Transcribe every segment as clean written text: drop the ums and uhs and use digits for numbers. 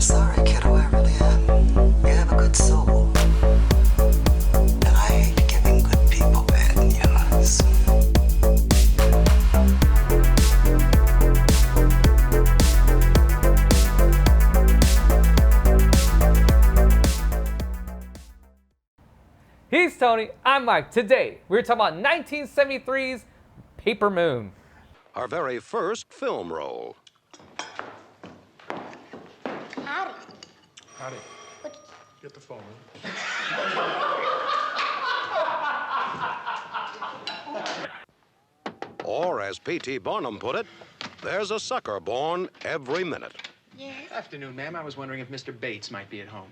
sorry, kiddo, I really am. You have a good soul. And I hate giving good people bad news. He's Tony, I'm Mike. Today, we're talking about 1973's Paper Moon. Our very first film role. Howdy. Howdy. Get the phone. Or, as P.T. Barnum put it, there's a sucker born every minute. Yes? Afternoon, ma'am. I was wondering if Mr. Bates might be at home.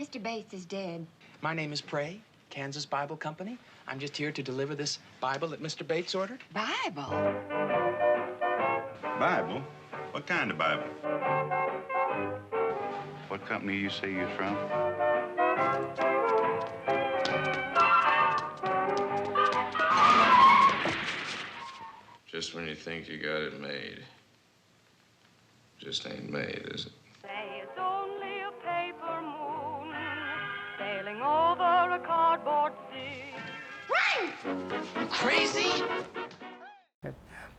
Mr. Bates is dead. My name is Pray, Kansas Bible Company. I'm just here to deliver this Bible that Mr. Bates ordered. Bible? Bible? What kind of Bible? What company you say you're from? Just when you think you got it made, just ain't made, is it? Say it's only a paper moon sailing over a cardboard sea. Crazy?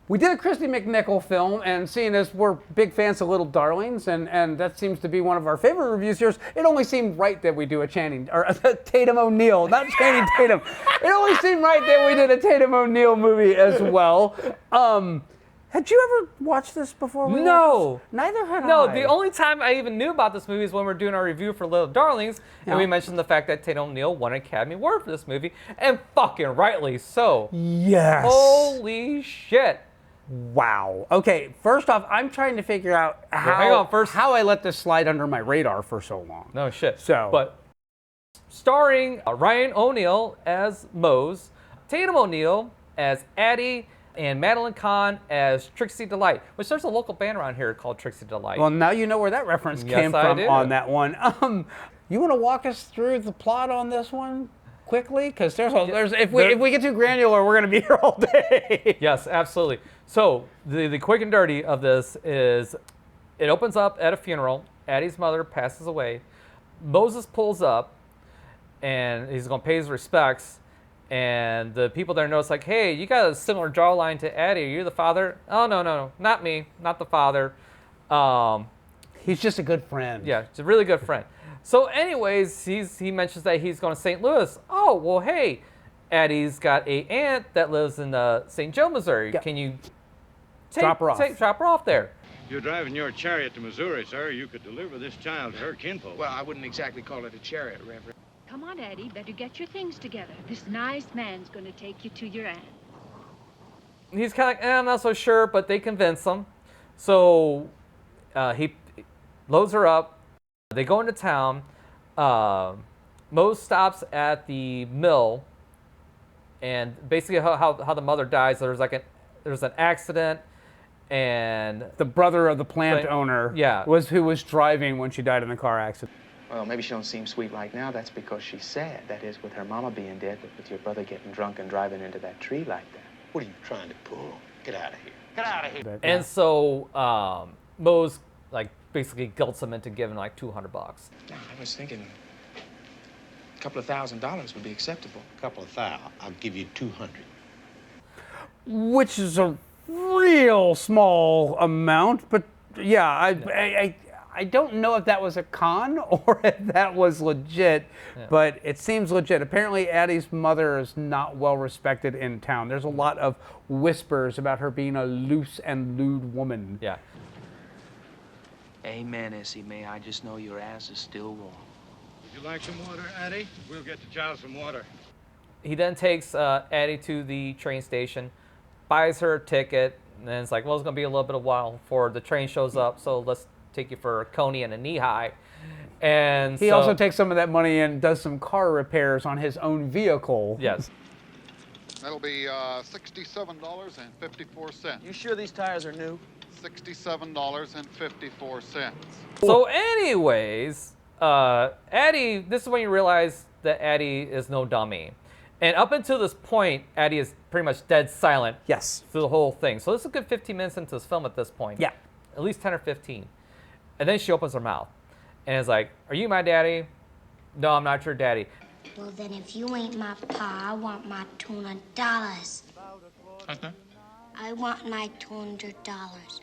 We did a Christy McNichol film, and seeing as we're big fans of Little Darlings, and that seems to be one of our favorite reviews here, it only seemed right that we do a Tatum O'Neal, not Channing Tatum. It only seemed right that we did a Tatum O'Neal movie as well. Had you ever watched this before? No. Neither had I. No, the only time I even knew about this movie is when we were doing our review for Little Darlings, and we mentioned the fact that Tatum O'Neal won an Academy Award for this movie, and fucking rightly so. Yes. Holy shit. Wow. Okay, first off, I'm trying to figure out hang on, first. how I let this slide under my radar for so long. No shit. So, but starring Ryan O'Neal as Moze, Tatum O'Neal as Addie, and Madeline Kahn as Trixie Delight, which there's a local band around here called Trixie Delight. Well, now you know where that reference came I from do. on that one. You want to walk us through the plot on this one quickly? Because if we get too granular, we're going to be here all day. Yes, absolutely. So the quick and dirty of this is it opens up at a funeral. Addie's mother passes away. Moses pulls up, and he's going to pay his respects. And the people there notice, like, hey, you got a similar jawline to Addie. Are you the father? Oh, no, not me, not the father. He's just a good friend. Yeah, he's a really good friend. So anyways, he mentions that he's going to St. Louis. Oh, well, hey, Addie's got a aunt that lives in St. Joe, Missouri. Yeah. Can you drop her off? Drop her off there. If you're driving your chariot to Missouri, sir, you could deliver this child to her kinfolk. Well, I wouldn't exactly call it a chariot, Reverend. Come on, Addie, better get your things together. This nice man's going to take you to your aunt. He's kind of like, I'm not so sure, but they convince him. So he loads her up. They go into town. Moze stops at the mill, and basically how the mother dies. There's an accident, and the brother of the plant owner who was driving when she died in the car accident. Well, maybe she don't seem sweet right now. That's because she's sad. That is, with her mama being dead, but with your brother getting drunk and driving into that tree like that. What are you trying to pull? Get out of here. Get out of here. And so Moze basically guilts him into giving like $200. Now, I was thinking a couple of $1,000s would be acceptable. A couple of $1,000. I'll give you 200. Which is a real small amount, but yeah, I don't know if that was a con or if that was legit, but it seems legit. Apparently, Addie's mother is not well respected in town. There's a lot of whispers about her being a loose and lewd woman. Yeah. Amen, Essie. May I just know your ass is still warm. Would you like some water, Addie? We'll get the child some water. He then takes Addie to the train station, buys her a ticket, and then it's like, well, it's going to be a little bit of a while before the train shows up, so let's take you for a coney and a knee high. And he also takes some of that money and does some car repairs on his own vehicle. Yes. That'll be $67.54. You sure these tires are new? $67.54. So anyways, Addie, this is when you realize that Addie is no dummy. And up until this point, Addie is pretty much dead silent. Yes. Through the whole thing. So this is a good 15 minutes into this film at this point. Yeah. At least 10 or 15. And then she opens her mouth. And it's like, are you my daddy? No, I'm not your daddy. Well, then if you ain't my pa, I want my $200. I want my $200.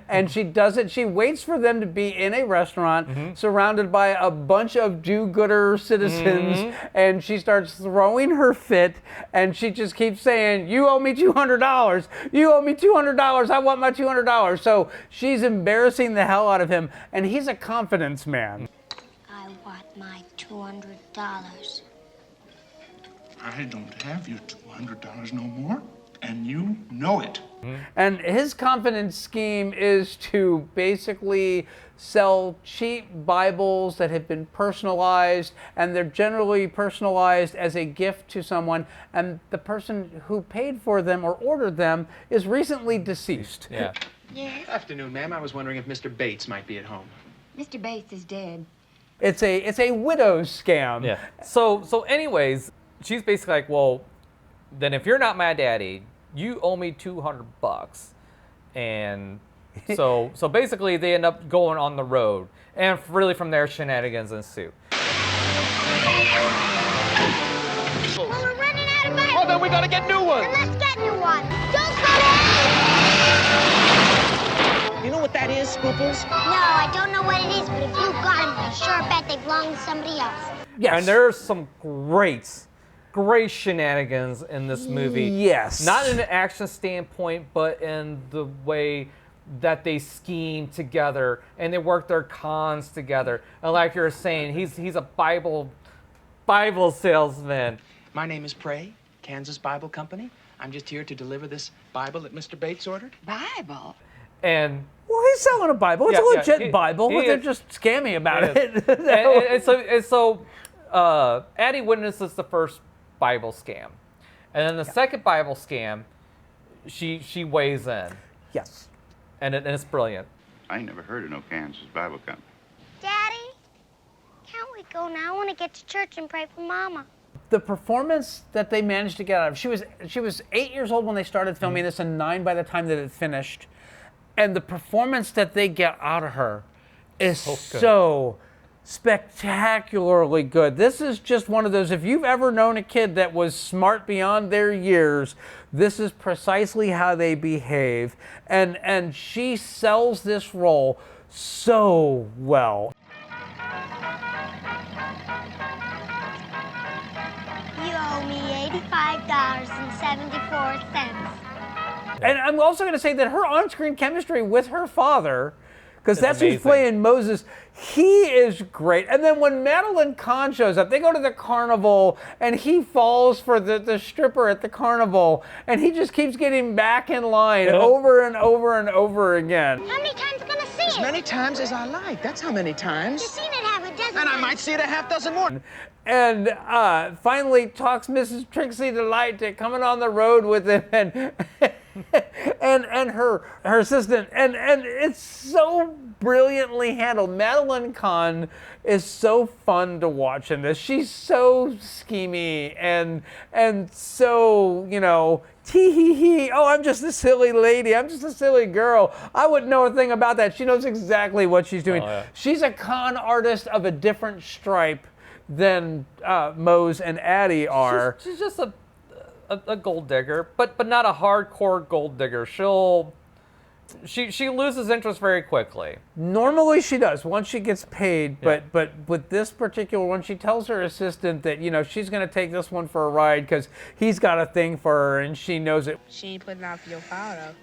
And she does it. She waits for them to be in a restaurant surrounded by a bunch of do-gooder citizens, and she starts throwing her fit, and she just keeps saying, you owe me $200. You owe me $200. I want my $200. So she's embarrassing the hell out of him, and he's a confidence man. I want my $200. I don't have your $200 no more, and you know it. And his confidence scheme is to basically sell cheap Bibles that have been personalized, and they're generally personalized as a gift to someone, and the person who paid for them or ordered them is recently deceased. Yeah. Yes? Afternoon, ma'am. I was wondering if Mr. Bates might be at home. Mr. Bates is dead. It's a widow's scam. Yeah. So anyways, she's basically like, well, then if you're not my daddy, you owe me $200. And so basically they end up going on the road. And really from there, shenanigans ensue. Well, we're running out of Bibles. Well, then we gotta get new ones. Then let's get new ones. Don't go You know what that is, Scooples? No, I don't know what it is, but if you got them, I sure bet they belong to somebody else. Yes. And there's some great shenanigans in this movie. Yes. Not in an action standpoint, but in the way that they scheme together and they work their cons together. And like you were saying, he's a Bible salesman. My name is Pray, Kansas Bible Company. I'm just here to deliver this Bible that Mr. Bates ordered. Bible? And well, he's selling a Bible. It's a legit Bible, but they're just scammy about it. and so Addie witnesses the first Bible scam, and then the second Bible scam, she weighs in. Yes. And it's brilliant. I ain't never heard of no Kansas Bible Company. Daddy, can't we go now? I want to get to church and pray for Mama. The performance that they managed to get out of, she was 8 years old when they started filming this, and 9 by the time that it finished. And the performance that they get out of her is so spectacularly good. This is just one of those, if you've ever known a kid that was smart beyond their years, this is precisely how they behave. And she sells this role so well. You owe me $85.74. And I'm also going to say that her on-screen chemistry with her father, because that's amazing. who's playing Moses, he is great. And then when Madeline Kahn shows up, they go to the carnival, and he falls for the stripper at the carnival, and he just keeps getting back in line over and over and over again. How many times are gonna see it? As many times as I like. That's how many times. You've seen it half a dozen And I times. might see it a half dozen more. And finally talks Mrs. Trixie Delight to coming on the road with him, and her assistant, and it's so brilliantly handled. Madeline Kahn is so fun to watch in this. She's so schemy and so, tee-hee-hee, oh, I'm just a silly lady, I'm just a silly girl. I wouldn't know a thing about that. She knows exactly what she's doing. Oh, yeah. She's a con artist of a different stripe than Moze and Addie are. She's just a gold digger, but not a hardcore gold digger. She loses interest very quickly. Normally she does once she gets paid, but with this particular one, she tells her assistant that she's going to take this one for a ride because he's got a thing for her and she knows it. She ain't putting out for your power though.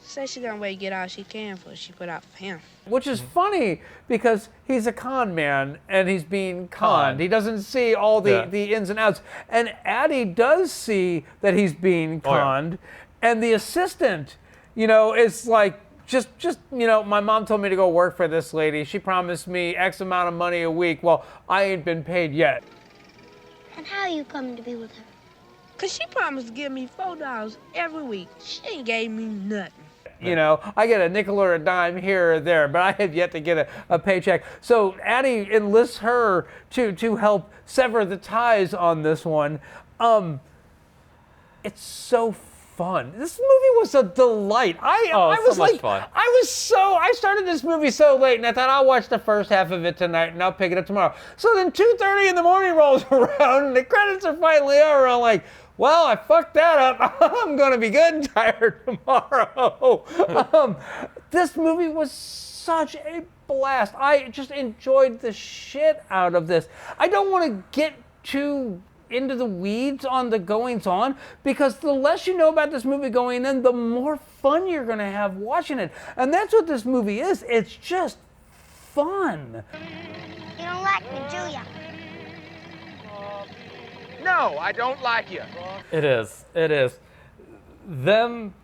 Says she gonna wait to get all she can for she put out for him. Which is funny because he's a con man and he's being conned. He doesn't see all the ins and outs. And Addie does see that he's being conned. And the assistant, is like, just my mom told me to go work for this lady. She promised me X amount of money a week. Well, I ain't been paid yet. And how are you coming to be with her? Cause she promised to give me $4 every week. She ain't gave me nothing. I get a nickel or a dime here or there, but I have yet to get a paycheck. So Addie enlists her to help sever the ties on this one. It's so fun. This movie was a delight. I was so much like, fun. I started this movie so late, and I thought I'll watch the first half of it tonight, and I'll pick it up tomorrow. So then 2:30 in the morning rolls around, and the credits are finally over. I'm like, well, I fucked that up. I'm gonna be good and tired tomorrow. This movie was such a blast. I just enjoyed the shit out of this. I don't want to get too into the weeds on the goings on, because the less you know about this movie going in, the more fun you're going to have watching it. And that's what this movie is. It's just fun. You don't like me, do ya? No, I don't like you. It is. It is. Them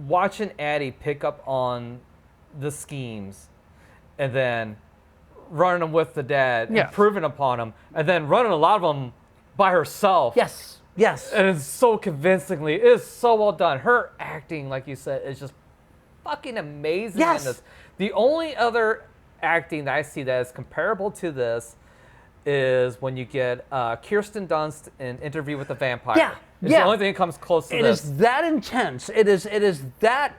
watching Addie pick up on the schemes and then running them with the dad, improving upon them, and then running a lot of them by herself. Yes. And it's so convincingly, it is so well done. Her acting, like you said, is just fucking amazing in this. The only other acting that I see that is comparable to this is when you get Kirsten Dunst in Interview with the Vampire. It's the only thing that comes close to this. It is that intense. It is that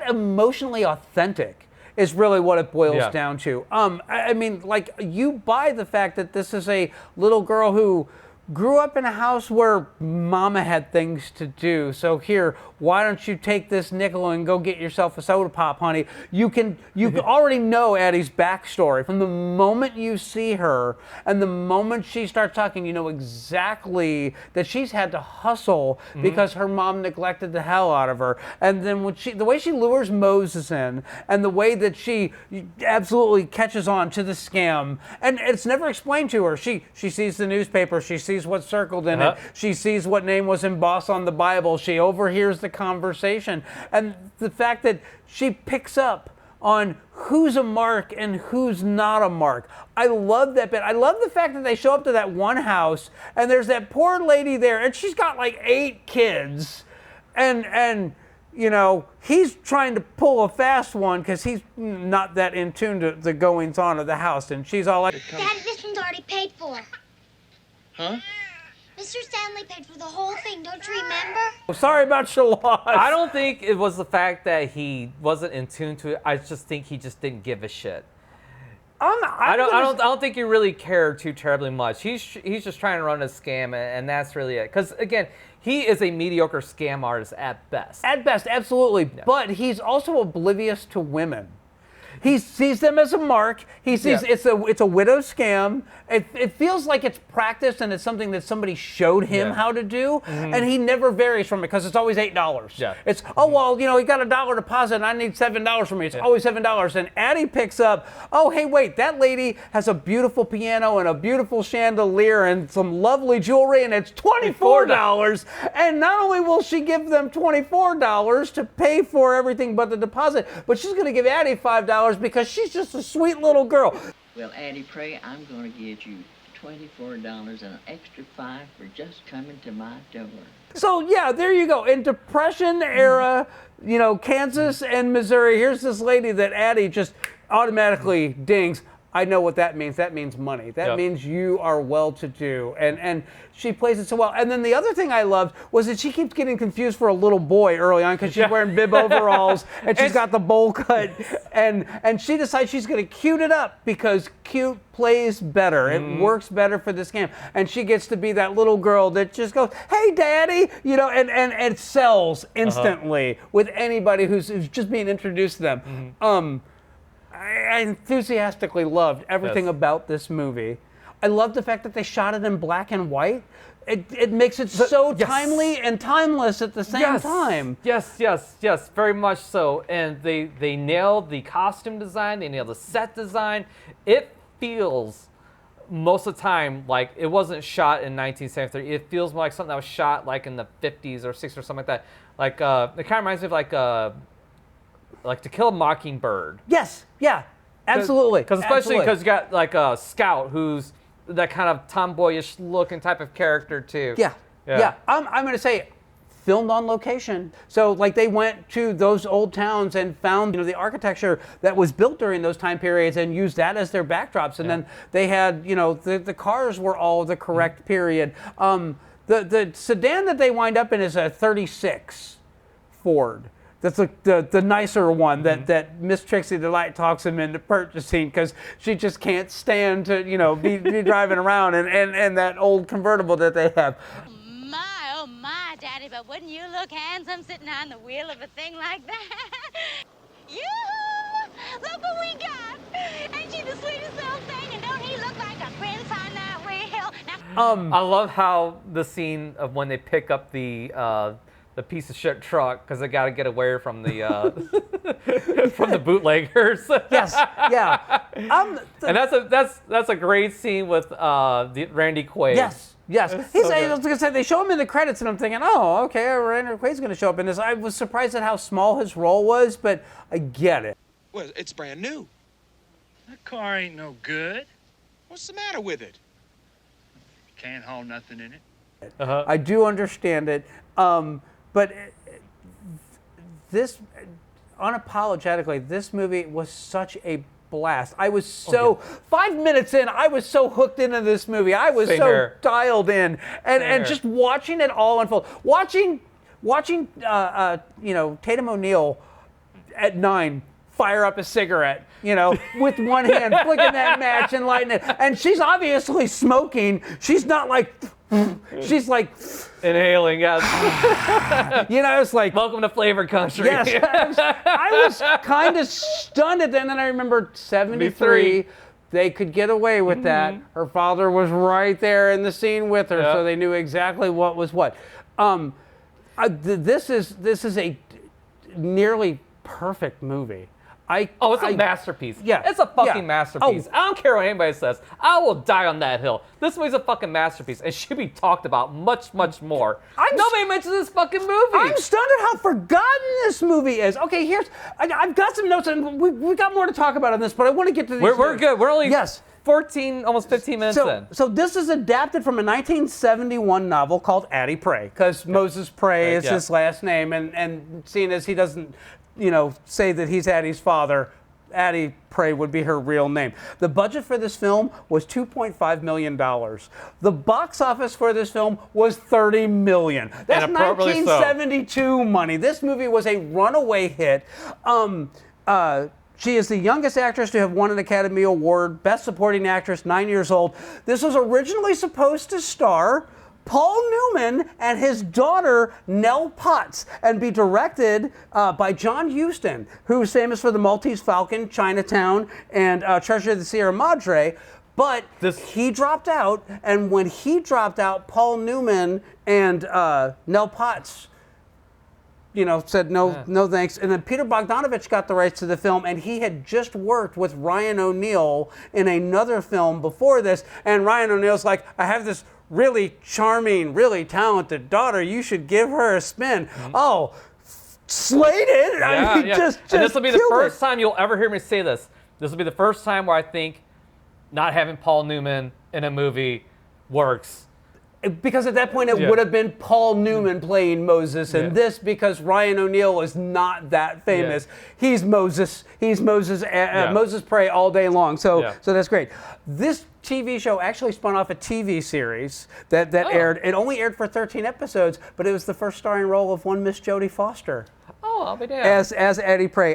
emotionally authentic is really what it boils down to. I mean, like, you buy the fact that this is a little girl who grew up in a house where mama had things to do. So here, why don't you take this nickel and go get yourself a soda pop, honey? You already know Addie's backstory. From the moment you see her and the moment she starts talking, you know exactly that she's had to hustle because her mom neglected the hell out of her. And then when the way she lures Moses in, and the way that she absolutely catches on to the scam, and it's never explained to her. She sees the newspaper, she sees what's circled in it, she sees what name was embossed on the Bible, she overhears the conversation, and the fact that she picks up on who's a mark and who's not a mark. I love that bit. I love the fact that they show up to that one house and there's that poor lady there, and she's got like 8 kids, and you know, he's trying to pull a fast one because he's not that in tune to the goings on of the house, and she's all like, Dad, this one's already paid for. Huh? Mr. Stanley paid for the whole thing, don't you remember? sorry about your loss. I don't think it was the fact that he wasn't in tune to it. I just think he just didn't give a shit. I don't think he really cared too terribly much. He's just trying to run a scam, and that's really it. Because again, he is a mediocre scam artist at best. At best, absolutely. Yeah. But he's also oblivious to women. He sees them as a mark. He sees it's a widow scam. It feels like it's practiced and it's something that somebody showed him how to do, and he never varies from it because it's always $8. Yeah. It's well, you know, he got a $1 deposit and I need $7 from me. It's always $7. And Addie picks up, oh hey wait, that lady has a beautiful piano and a beautiful chandelier and some lovely jewelry, and it's $24. And not only will she give them $24 to pay for everything but the deposit, but she's going to give Addie $5 because she's just a sweet little girl. Well, Addie Pray, I'm going to give you $24 and an extra $5 for just coming to my door. So yeah, there you go. In Depression era, you know, Kansas and Missouri, here's this lady that Addie just automatically dings. I know what that means. That means money. That means you are well-to-do. And she plays it so well. And then the other thing I loved was that she keeps getting confused for a little boy early on because she's wearing bib overalls and she's got the bowl cut. And she decides she's going to cute it up because cute plays better. It works better for this game. And she gets to be that little girl that just goes, hey, Daddy, you know, and it sells instantly with anybody who's just being introduced to them. I enthusiastically loved everything about this movie. I love the fact that they shot it in black and white. It makes it so timely and timeless at the same time. Yes, very much so. And they nailed the costume design, they nailed the set design. It feels most of the time like it wasn't shot in 1973. It feels more like something that was shot like in the 50s or 60s or something like that. Like it kind of reminds me of like To Kill a Mockingbird. Yes, yeah, absolutely. Because especially because you got like a Scout who's that kind of tomboyish looking type of character too. Yeah. I'm going to say filmed on location. So like they went to those old towns and found, you know, the architecture that was built during those time periods and used that as their backdrops. And then they had, you know, the cars were all the correct period. The sedan that they wind up in is a 36 Ford. That's the nicer one that Miss Trixie Delight talks him into purchasing because she just can't stand to be driving around and that old convertible that they have. Oh my, Daddy, but wouldn't you look handsome sitting on the wheel of a thing like that? Yoo-hoo! Look what we got! Ain't she the sweetest little thing? And don't he look like a prince on that wheel? Now, I love how the scene of when they pick up the piece of shit truck because they got to get away from the from the bootleggers. Yes, yeah. And that's a great scene with Randy Quaid. Yes. Yes, I was gonna say they show him in the credits, and I'm thinking, oh, okay, Randy Quaid's gonna show up in this. I was surprised at how small his role was, but I get it. Well, it's brand new. That car ain't no good. What's the matter with it? Can't haul nothing in it. I do understand it, but this, unapologetically, this movie was such a blast. I was so 5 minutes in, I was so hooked into this movie. I was dialed in, and just watching it all unfold. Watching Tatum O'Neal at 9 fire up a cigarette, with one hand, flicking that match and lighting it, and she's obviously smoking. She's not like. She's like inhaling, yes. It's like welcome to flavor country. Yes, I was kind of stunned at that. And then I remember 73. They could get away with that. Her father was right there in the scene with her, so they knew exactly what was what. This is a nearly perfect movie. It's a masterpiece. Yeah. It's a fucking masterpiece. I don't care what anybody says. I will die on that hill. This movie's a fucking masterpiece and should be talked about much, much more. Nobody mentions this fucking movie. I'm stunned at how forgotten this movie is. Okay, I've got some notes, and we've got more to talk about on this, but I want to get to these. We're good. We're only 14, almost 15 minutes in. So this is adapted from a 1971 novel called Addie Pray, because Moses Pray is his last name, and seeing as he doesn't say that he's Addie's father, Addie Pray would be her real name. The budget for this film was $2.5 million. The box office for this film was $30 million. That's 1972 money. This movie was a runaway hit. She is the youngest actress to have won an Academy Award, Best Supporting Actress, 9 years old. This was originally supposed to star Paul Newman and his daughter, Nell Potts, and be directed by John Huston, who is famous for The Maltese Falcon, Chinatown, and Treasure of the Sierra Madre. But he dropped out, and when he dropped out, Paul Newman and Nell Potts said no thanks. And then Peter Bogdanovich got the rights to the film, and he had just worked with Ryan O'Neal in another film before this. And Ryan O'Neal's like, I have this really charming, really talented daughter. You should give her a spin. Oh, slated. I mean, just and this will be the first time you'll ever hear me say this. This will be the first time where I think not having Paul Newman in a movie works. Because at that point it would have been Paul Newman playing Moses, and this because Ryan O'Neal is not that famous. He's Moses. He's Moses. Moses Pray all day long. So that's great. This TV show actually spun off a TV series that aired. It only aired for 13 episodes, but it was the first starring role of one Miss Jodie Foster. Oh, I'll be damned. As Addie Pray.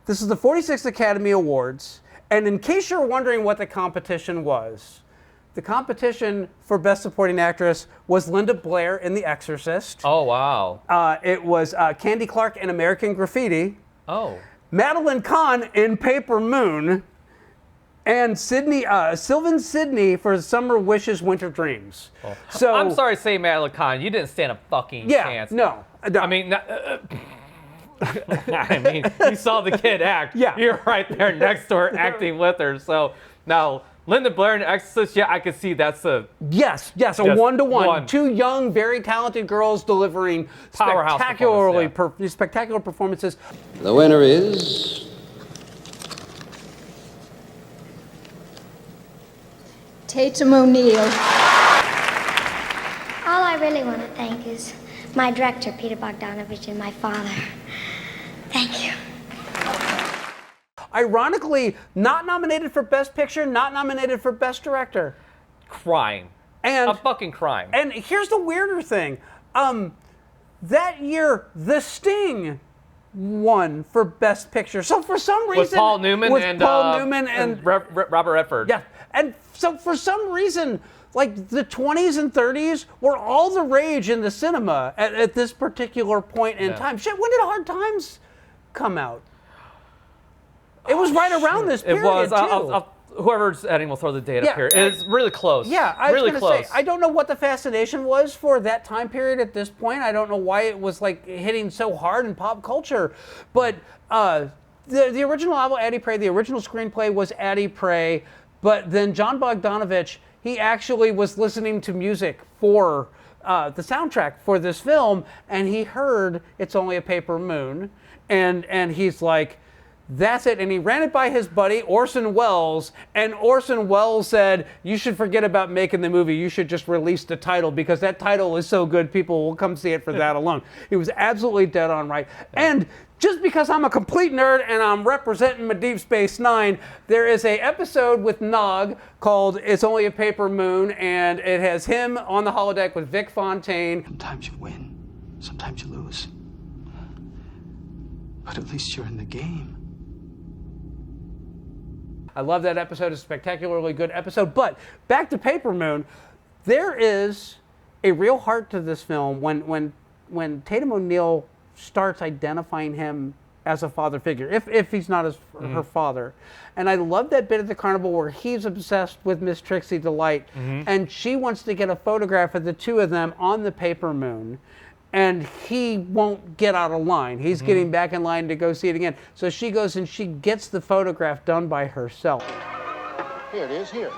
This is the 46th Academy Awards, and in case you're wondering what the competition was. The competition for Best Supporting Actress was Linda Blair in The Exorcist. Oh, wow. It was Candy Clark in American Graffiti. Oh. Madeline Kahn in Paper Moon. And Sylvan Sidney for Summer Wishes, Winter Dreams. Oh. So I'm sorry to say, Madeline Kahn, you didn't stand a fucking chance. No. I mean, you saw the kid act. Yeah. You're right there next to her acting with her. So now, Linda Blair in Exorcist, I could see that's a... Yes, a one-to-one. Two young, very talented girls delivering spectacular performances. The winner is... Tatum O'Neal. All I really want to thank is my director, Peter Bogdanovich, and my father. Thank you. Ironically, not nominated for Best Picture, not nominated for Best Director. Crying. And a fucking crime. And here's the weirder thing. That year, The Sting won for Best Picture. So for some reason... With Paul Newman and Robert Redford. Yeah. And so for some reason, like the 20s and 30s were all the rage in the cinema at this particular point in time. Shit, when did Hard Times come out? It was right around this period, It was. too. Whoever's editing will throw the date up here. It's really close. Yeah, I was really gonna close. say, I don't know what the fascination was for that time period at this point. I don't know why it was like hitting so hard in pop culture. But the original novel, Addie Pray, the original screenplay was Addie Pray. But then John Bogdanovich, he actually was listening to music for the soundtrack for this film, and he heard It's Only a Paper Moon, and he's like, that's it. And he ran it by his buddy, Orson Welles, and Orson Welles said, you should forget about making the movie. You should just release the title because that title is so good, people will come see it for that alone. He was absolutely dead on right. And just because I'm a complete nerd and I'm representing my Deep Space Nine, there is a episode with Nog called It's Only a Paper Moon, and it has him on the holodeck with Vic Fontaine. Sometimes you win, sometimes you lose. But at least you're in the game. I love that episode. It's a spectacularly good episode. But back to Paper Moon, there is a real heart to this film when Tatum O'Neal starts identifying him as a father figure, if he's not her father. And I love that bit at the carnival where he's obsessed with Miss Trixie Delight, and she wants to get a photograph of the two of them on the Paper Moon. And he won't get out of line. He's getting back in line to go see it again. So she goes and she gets the photograph done by herself. Here it is, here.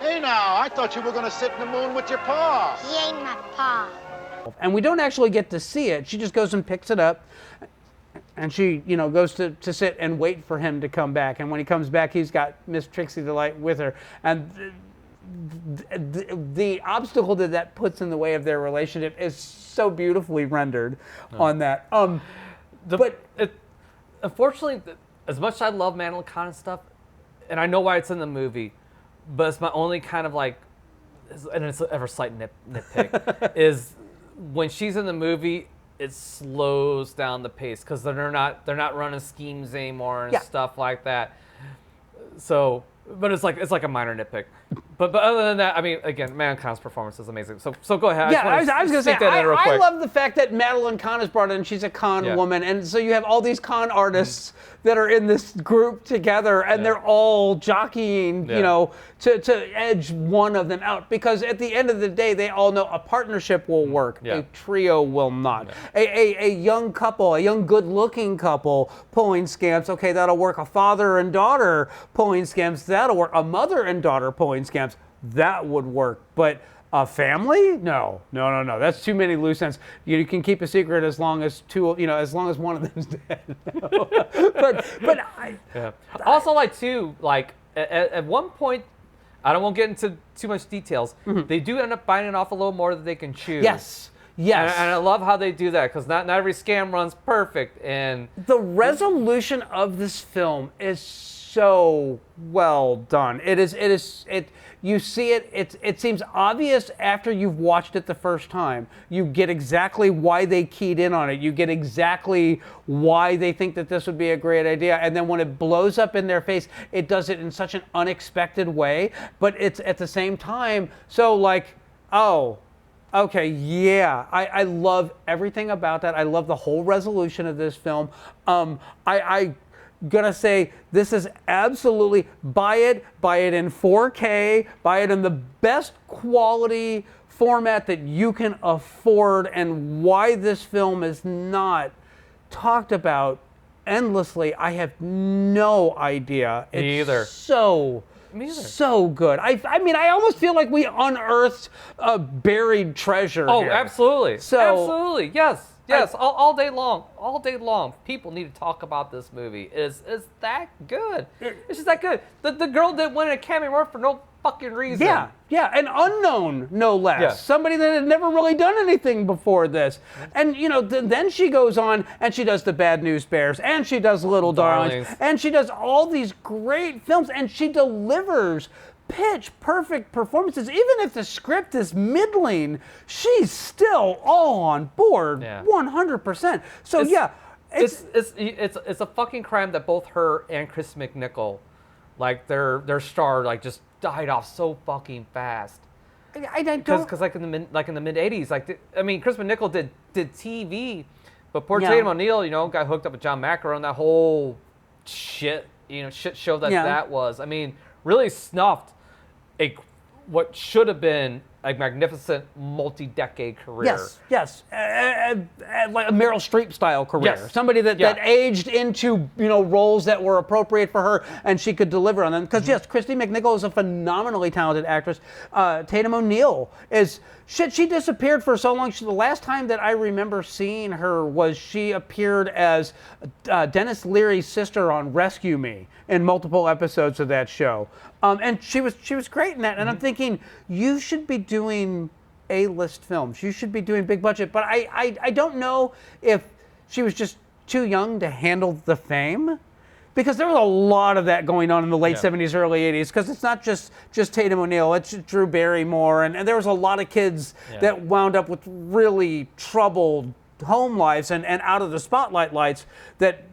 Hey now, I thought you were going to sit in the moon with your paw. He ain't my pa. And we don't actually get to see it. She just goes and picks it up. And she, goes to sit and wait for him to come back. And when he comes back, he's got Miss Trixie Delight with her. And the obstacle that puts in the way of their relationship is so beautifully rendered on that. Unfortunately, as much as I love Madeline Kahn stuff, and I know why it's in the movie, but it's my only kind of like, and it's ever slight nitpick, is when she's in the movie, it slows down the pace because they're not running schemes anymore and stuff like that. So, but it's like a minor nitpick. But other than that, I mean, again, Madeline Kahn's performance is amazing. So go ahead. I was going to say, I quick. love the fact that Madeline Kahn is brought in. She's a con woman, and so you have all these con artists that are in this group together, and they're all jockeying, to edge one of them out. Because at the end of the day, they all know a partnership will work, a trio will not. A young couple, a young, good-looking couple pulling scams, okay, that'll work. A father and daughter pulling scams, that'll work. A mother and daughter pulling scams, that would work. But a family? No. That's too many loose ends. You can keep a secret as long as as long as one of them's dead. Also, at one point, I don't want to get into too much details. They do end up biting off a little more than they can chew. Yes. And I love how they do that because not every scam runs perfect. And the resolution of this film is so well done. You see it. It seems obvious after you've watched it the first time. You get exactly why they keyed in on it. You get exactly why they think that this would be a great idea. And then when it blows up in their face, it does it in such an unexpected way. But it's at the same time so like, oh, okay, yeah. I love everything about that. I love the whole resolution of this film. I gonna say this is absolutely buy it in 4K, buy it in the best quality format that you can afford, and why this film is not talked about endlessly, I have no idea. Me either. So good. I mean, I almost feel like we unearthed a buried treasure. Oh, here. absolutely. Absolutely. Yes, all day long, people need to talk about this movie. It's that good. It's just that good. The girl didn't win an Academy Award for no fucking reason. Yeah, an unknown, no less. Yeah. Somebody that had never really done anything before this. And, then she goes on and she does The Bad News Bears, and she does Little Darlings, and she does all these great films, and she delivers pitch perfect performances. Even if the script is middling, she's still all on board 100%. So it's a fucking crime that both her and Chris McNichol, like their star, like just died off so fucking fast. I don't because like in the mid 80s, like I mean, Chris McNichol did TV, but poor Tatum O'Neal, you know, got hooked up with John McEnroe and that whole shit show that was. I mean, really snuffed what should have been a magnificent multi-decade career. Yes. Like a Meryl Streep style career. Yes. Somebody that aged into, roles that were appropriate for her and she could deliver on them. Because yes, Christy McNichol is a phenomenally talented actress. Tatum O'Neal is, she disappeared for so long. The last time that I remember seeing her was she appeared as Dennis Leary's sister on Rescue Me in multiple episodes of that show. And she was great in that. And I'm thinking, you should be doing A-list films. You should be doing big budget. But I don't know if she was just too young to handle the fame. Because there was a lot of that going on in the late 70s, early 80s. Because it's not just Tatum O'Neal. It's Drew Barrymore. And there was a lot of kids that wound up with really troubled home lives and out of the spotlight lights that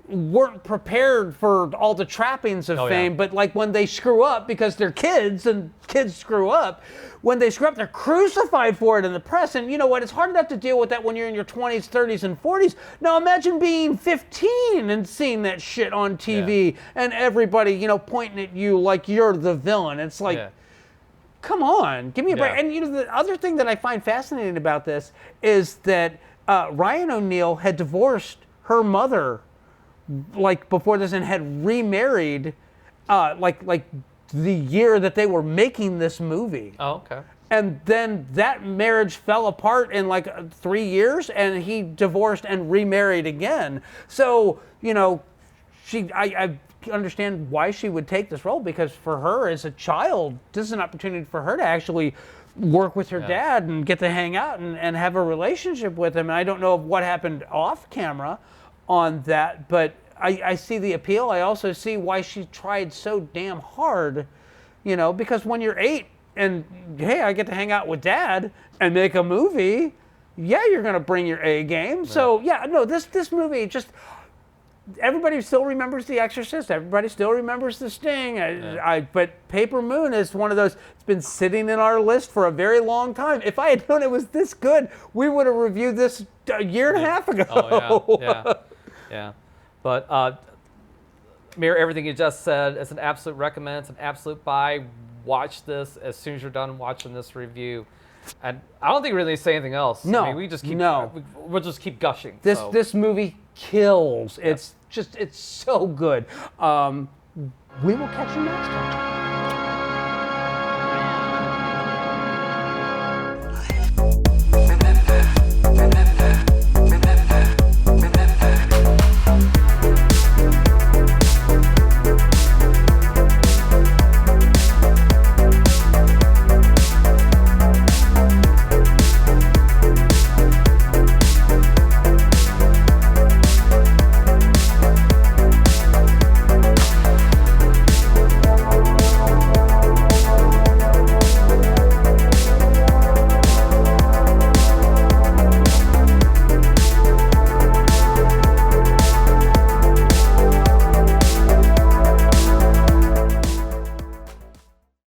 weren't prepared for all the trappings of fame, but like when they screw up, because they're kids and kids screw up, when they screw up, they're crucified for it in the press. And you know what? It's hard enough to deal with that when you're in your 20s, 30s, and 40s. Now imagine being 15 and seeing that shit on TV and everybody, pointing at you like you're the villain. It's like, come on, give me a break. And the other thing that I find fascinating about this is that Ryan O'Neal had divorced her mother like before this and had remarried like the year that they were making this movie. Oh, okay. And then that marriage fell apart in like 3 years and he divorced and remarried again. So, I understand why she would take this role, because for her as a child, this is an opportunity for her to actually work with her dad and get to hang out and have a relationship with him. And I don't know what happened off camera on that, but I see the appeal. I also see why she tried so damn hard, because when you're 8 and, hey, I get to hang out with dad and make a movie, you're going to bring your A game. So, this movie just, everybody still remembers The Exorcist. Everybody still remembers The Sting. But Paper Moon is one of those, it's been sitting in our list for a very long time. If I had known it was this good, we would have reviewed this a year and a half ago. Oh, yeah. But mirror everything you just said. It's an absolute recommend. It's an absolute buy. Watch this as soon as you're done watching this review. And I don't think we really say anything else. No, I mean, we'll just keep gushing. This movie kills. It's so good. We will catch you next time.